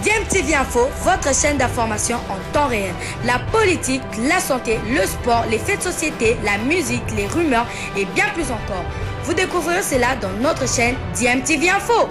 DMTV Info, votre chaîne d'information en temps réel. La politique, la santé, le sport, les faits de société, la musique, les rumeurs et bien plus encore. Vous découvrirez cela dans notre chaîne DMTV Info.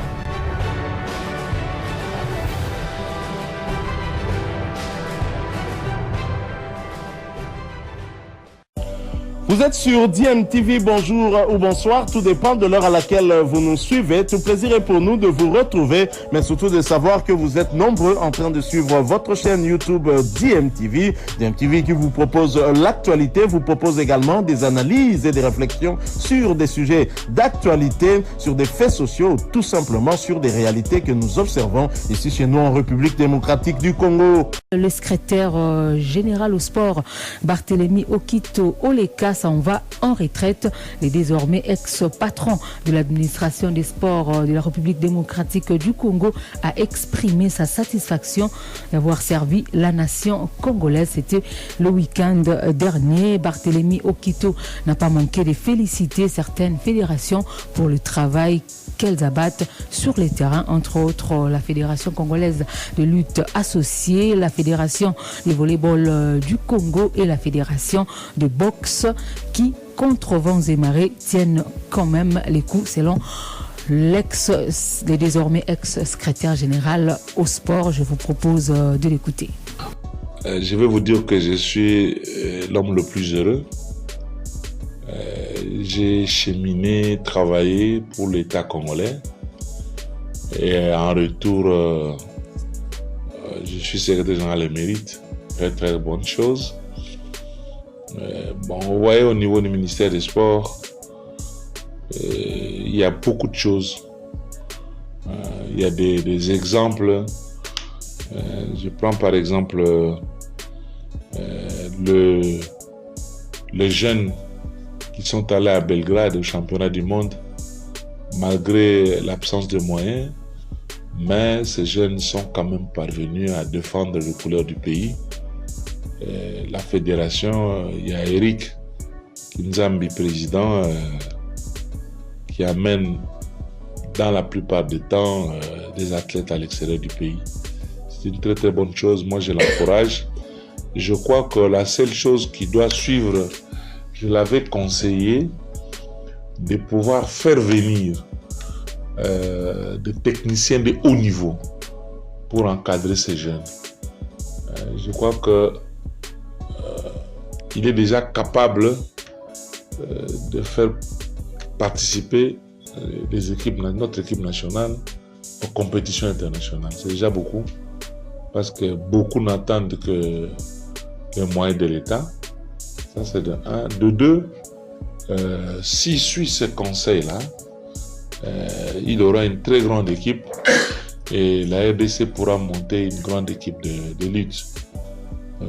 Vous êtes sur DMTV, bonjour ou bonsoir, tout dépend de l'heure à laquelle vous nous suivez. Tout plaisir est pour nous de vous retrouver, mais surtout de savoir que vous êtes nombreux en train de suivre votre chaîne YouTube DMTV. DMTV qui vous propose l'actualité, vous propose également des analyses et des réflexions sur des sujets d'actualité, sur des faits sociaux, tout simplement sur des réalités que nous observons ici chez nous en République démocratique du Congo. Le secrétaire général au sport, Barthélemy Okito Oleka, s'en va en retraite. Le désormais ex-patron de l'administration des sports de la République démocratique du Congo a exprimé sa satisfaction d'avoir servi la nation congolaise. C'était le week-end dernier. Barthélemy Okito n'a pas manqué de féliciter certaines fédérations pour le travail qu'elles abattent sur les terrains, entre autres la Fédération congolaise de lutte associée, la Fédération de volleyball du Congo et la Fédération de boxe qui, contre vents et marées, tiennent quand même les coups selon le désormais ex-secrétaire général au sport. Je vous propose de l'écouter. Je vais vous dire que je suis l'homme le plus heureux. J'ai cheminé, travaillé pour l'État congolais et en retour, je suis secrétaire général émérite. Très très bonne chose. Vous voyez au niveau du ministère des Sports, il y a beaucoup de choses. Il y a des exemples. Je prends par exemple les jeunes qui sont allés à Belgrade au championnat du monde malgré l'absence de moyens, mais ces jeunes sont quand même parvenus à défendre les couleurs du pays. La fédération, il y a Eric Kinzambi, président, qui amène dans la plupart du temps des athlètes à l'extérieur du pays. C'est une très très bonne chose, moi je l'encourage. Je crois que la seule chose qui doit suivre, je l'avais conseillé de pouvoir faire venir des techniciens de haut niveau pour encadrer ces jeunes. Je crois que il est déjà capable de faire participer notre équipe nationale aux compétitions internationales. C'est déjà beaucoup, parce que beaucoup n'attendent que les moyens de l'État. Ça, c'est de un. De deux, s'il suit ces conseils-là, il aura une très grande équipe et la RDC pourra monter une grande équipe de lutte.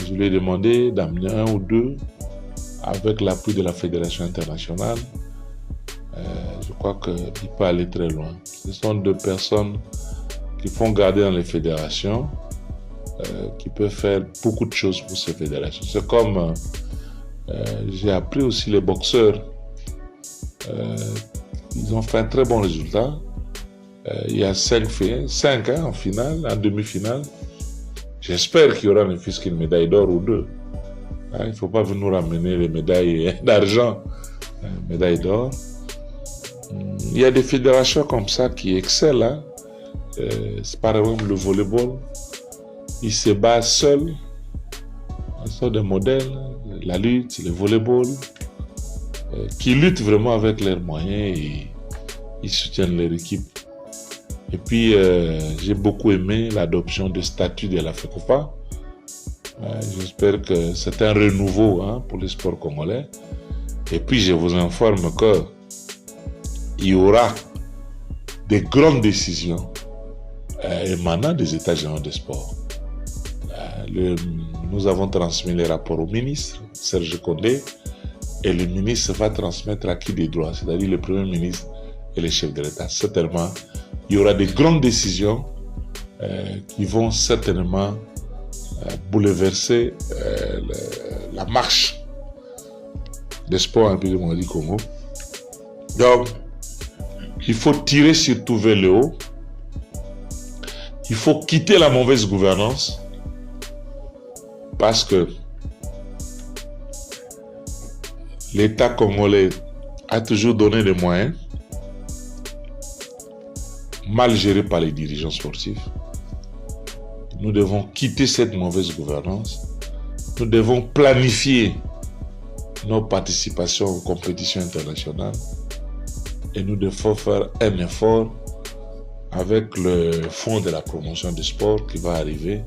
Je lui ai demandé d'amener un ou deux avec l'appui de la Fédération internationale. Je crois qu'il peut aller très loin. Ce sont deux personnes qui font garder dans les fédérations, qui peuvent faire beaucoup de choses pour ces fédérations. C'est comme j'ai appris aussi les boxeurs. Ils ont fait un très bon résultat. Il y a 5 en finale, en demi-finale. J'espère qu'il y aura ne fût-ce qu'une médaille d'or ou deux. Il ne faut pas nous ramener les médailles d'argent, médaille d'or. Il y a des fédérations comme ça qui excellent. C'est par exemple le volleyball. Ils se battent seuls. Ils sont des modèles, la lutte, le volleyball, qui luttent vraiment avec leurs moyens et ils soutiennent leur équipe. Et puis, j'ai beaucoup aimé l'adoption du statut de la FECOFA. J'espère que c'est un renouveau pour le sport congolais. Et puis, je vous informe qu'il y aura des grandes décisions émanant des États généraux des sports. Nous avons transmis les rapports au ministre, Serge Condé, et le ministre va transmettre à qui des droits, c'est-à-dire le Premier ministre et les chefs de l'État. Certainement, il y aura des grandes décisions qui vont certainement bouleverser la marche des sports en République démocratique du Congo. Donc, il faut tirer surtout vers le haut. Il faut quitter la mauvaise gouvernance parce que l'État congolais a toujours donné des moyens, mal gérés par les dirigeants sportifs. Nous devons quitter cette mauvaise gouvernance. Nous devons planifier nos participations aux compétitions internationales et nous devons faire un effort avec le fonds de la promotion du sport qui va arriver.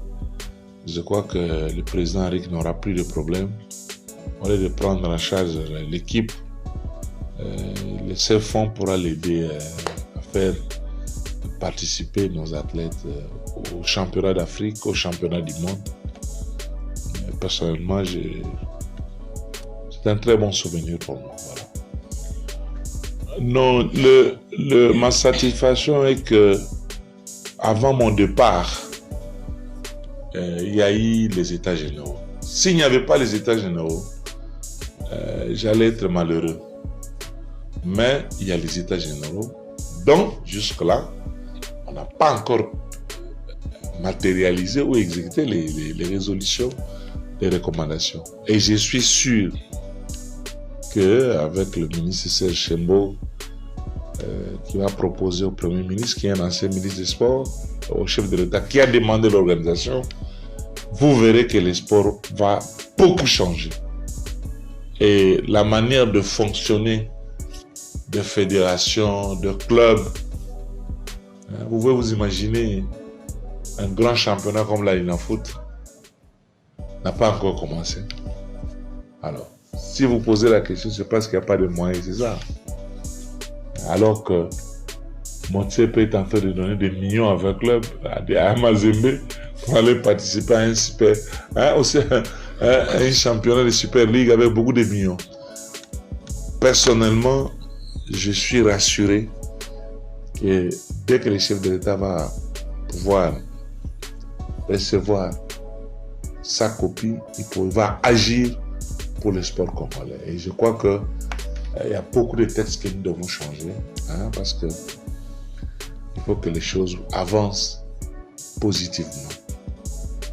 Je crois que le président Rick n'aura plus de problème. Au lieu de prendre en charge l'équipe, ce fonds pourra l'aider à faire participer nos athlètes au championnat d'Afrique, au championnat du monde. Personnellement, c'est un très bon souvenir pour moi. Voilà. Non, ma satisfaction est que avant mon départ, il y a eu les États généraux. S'il n'y avait pas les États généraux, j'allais être malheureux. Mais il y a les États généraux. Donc, jusque-là, on n'a pas encore matérialisé ou exécuté les résolutions, les recommandations. Et je suis sûr qu'avec le ministre Serge Chembo, qui va proposer au Premier ministre, qui est un ancien ministre des Sports, au chef de l'État, qui a demandé l'organisation, vous verrez que le sport va beaucoup changer. Et la manière de fonctionner de fédérations, de clubs, vous pouvez vous imaginer un grand championnat comme la Linafoot n'a pas encore commencé. Alors, si vous posez la question, c'est parce qu'il n'y a pas de moyens, c'est ça. Alors que Motsepe est en train de donner des millions à 20 clubs, à Mazembe, pour aller participer à un super, aussi un championnat de Super League avec beaucoup de millions. Personnellement, je suis rassuré que dès que le chef de l'État va pouvoir recevoir sa copie, il va agir pour le sport congolais. Et je crois que il y a beaucoup de textes que nous devons changer, parce que il faut que les choses avancent positivement.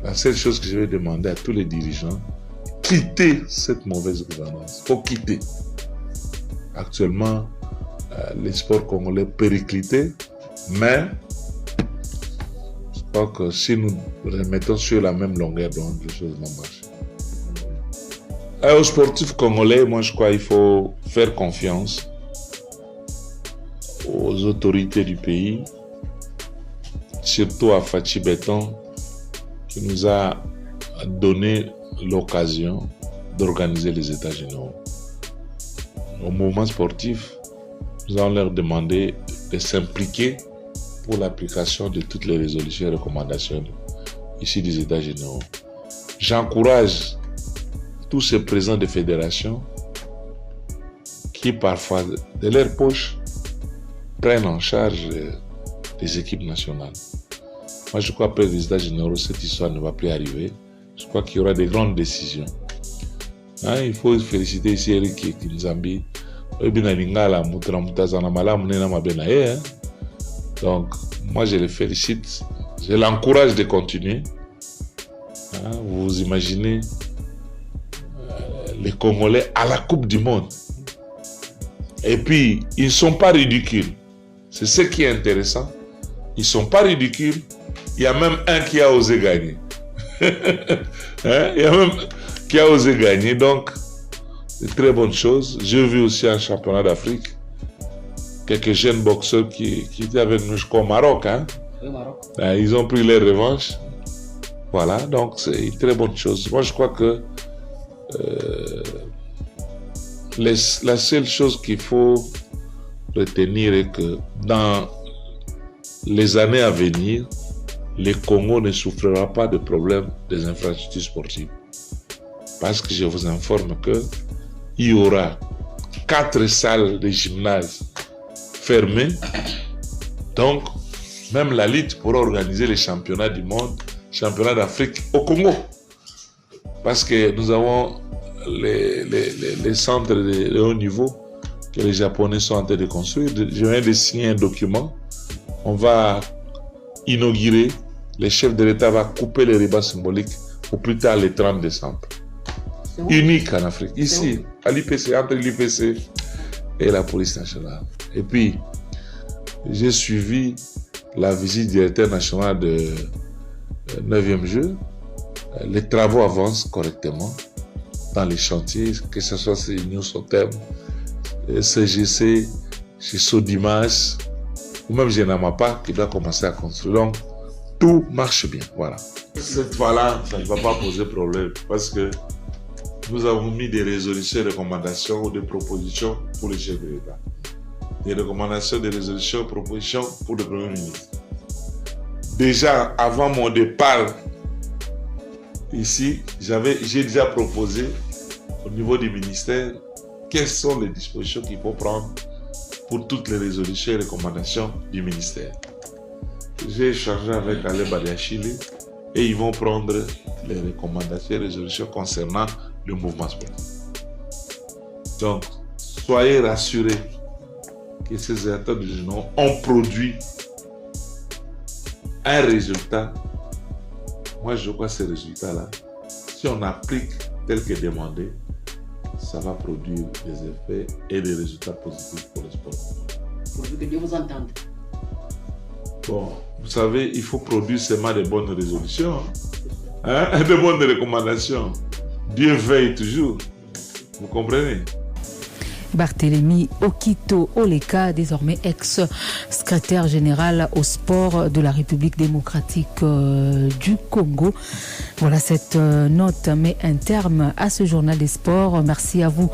La seule chose que je vais demander à tous les dirigeants, quitter cette mauvaise gouvernance. Il faut quitter. Actuellement, les sports congolais périclités, mais je crois que si nous remettons sur la même longueur d'onde, les choses vont marcher. Et aux sportifs congolais, moi je crois qu'il faut faire confiance aux autorités du pays, surtout à Fachi Béton, qui nous a donné l'occasion d'organiser les États généraux. Au mouvement sportif, nous allons leur demander de s'impliquer pour l'application de toutes les résolutions et recommandations ici des États généraux. J'encourage tous ces présidents de fédérations qui parfois de leur poche prennent en charge les équipes nationales. Moi je crois qu'après les États généraux, cette histoire ne va plus arriver. Je crois qu'il y aura des grandes décisions. Il faut féliciter ici Eric Kinzambi. Donc, moi je le félicite. Je l'encourage de continuer. Vous imaginez les Congolais à la Coupe du Monde. Et puis, ils ne sont pas ridicules. C'est ce qui est intéressant. Ils ne sont pas ridicules. Il y a même un qui a osé gagner. Il y a même qui a osé gagner. Donc, c'est une très bonne chose. J'ai vu aussi un championnat d'Afrique. Quelques jeunes boxeurs qui étaient avec nous jusqu'au Maroc. Ils ont pris leur revanche. Voilà, donc c'est une très bonne chose. Moi, je crois que la seule chose qu'il faut retenir est que dans les années à venir, le Congo ne souffrira pas de problèmes des infrastructures sportives. Parce que je vous informe qu'il y aura 4 salles de gymnase fermées. Donc, même la Ligue pourra organiser les championnats du monde, championnats d'Afrique au Congo. Parce que nous avons les centres de haut niveau que les Japonais sont en train de construire. Je viens de signer un document. On va inaugurer le chef de l'État va couper les ribans symboliques au plus tard le 30 décembre. Unique en Afrique. Ici, à l'IPC, entre l'IPC et la police nationale. Et puis, j'ai suivi la visite du directeur national de 9e jeu. Les travaux avancent correctement dans les chantiers, que ce soit chez Union Sotem, CGC, chez Sodimas, ou même Genamapa qui doit commencer à construire. Donc, tout marche bien. Voilà. Cette fois-là, ça ne va pas poser problème parce que nous avons mis des résolutions, des recommandations ou des propositions pour les chefs de l'État. Des recommandations, des résolutions, propositions pour le Premier ministre. Déjà, avant mon départ ici, j'ai déjà proposé au niveau du ministère quelles sont les dispositions qu'il faut prendre pour toutes les résolutions et recommandations du ministère. J'ai échangé avec Alain Badiachile et ils vont prendre les recommandations et résolutions concernant le mouvement sportif. Donc, soyez rassurés que ces acteurs du génome ont produit un résultat. Moi, je crois que ces résultats-là, si on applique tel que demandé, ça va produire des effets et des résultats positifs pour le sport. Pour que Dieu vous entende. Bon, vous savez, il faut produire seulement de bonnes résolutions, de bonnes recommandations. Dieu veille toujours. Vous comprenez? Barthélemy Okito Oleka, désormais ex-secrétaire général au sport de la République démocratique du Congo. Voilà, cette note met un terme à ce journal des sports. Merci à vous.